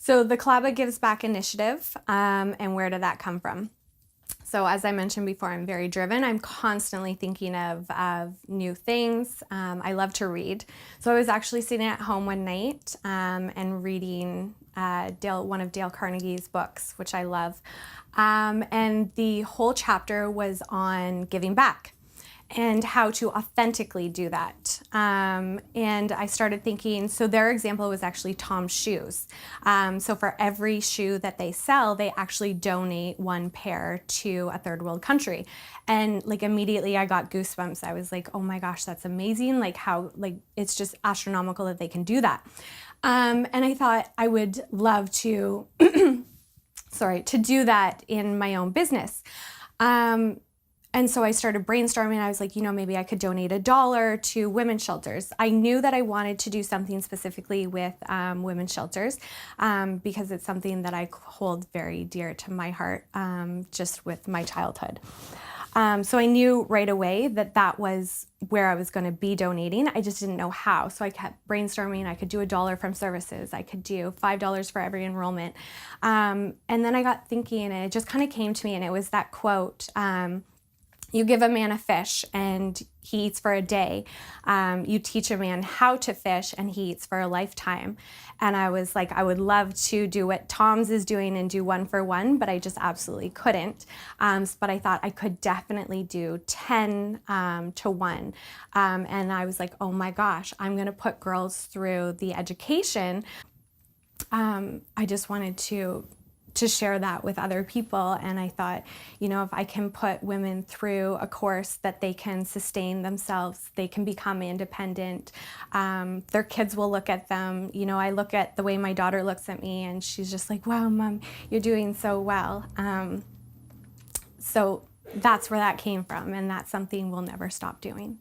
So the CLABA Gives Back initiative, and where did that come from? So as I mentioned before, I'm very driven. I'm constantly thinking of new things. I love to read. So I was actually sitting at home one night and reading one of Dale Carnegie's books, which I love. And the whole chapter was on giving back and how to authentically do that. And I started thinking, so their example was actually Tom's shoes. So for every shoe that they sell, they actually donate one pair to a third world country. And like immediately I got goosebumps. I was like, oh my gosh, that's amazing. Like how, like, it's just astronomical that they can do that. And I thought I would love to, to do that in my own business. And so I started brainstorming. I was like, maybe I could donate $1 to women's shelters. I knew that I wanted to do something specifically with women's shelters because it's something that I hold very dear to my heart, just with my childhood. So I knew right away that that was where I was going to be donating. I just didn't know how. So I kept brainstorming. I could do $1 from services. I could do $5 for every enrollment. And then I got thinking, and it just kind of came to me, and it was that quote, you give a man a fish and he eats for a day. You teach a man how to fish and he eats for a lifetime. And I was like, I would love to do what Tom's is doing and do 1 for 1, but I just absolutely couldn't. But I thought I could definitely do 10 to 1. And I was like, oh my gosh, I'm gonna put girls through the education. I just wanted to share that with other people. And I thought, if I can put women through a course that they can sustain themselves, they can become independent, their kids will look at them. I look at the way my daughter looks at me and she's just like, wow, Mom, you're doing so well. So that's where that came from, and that's something we'll never stop doing.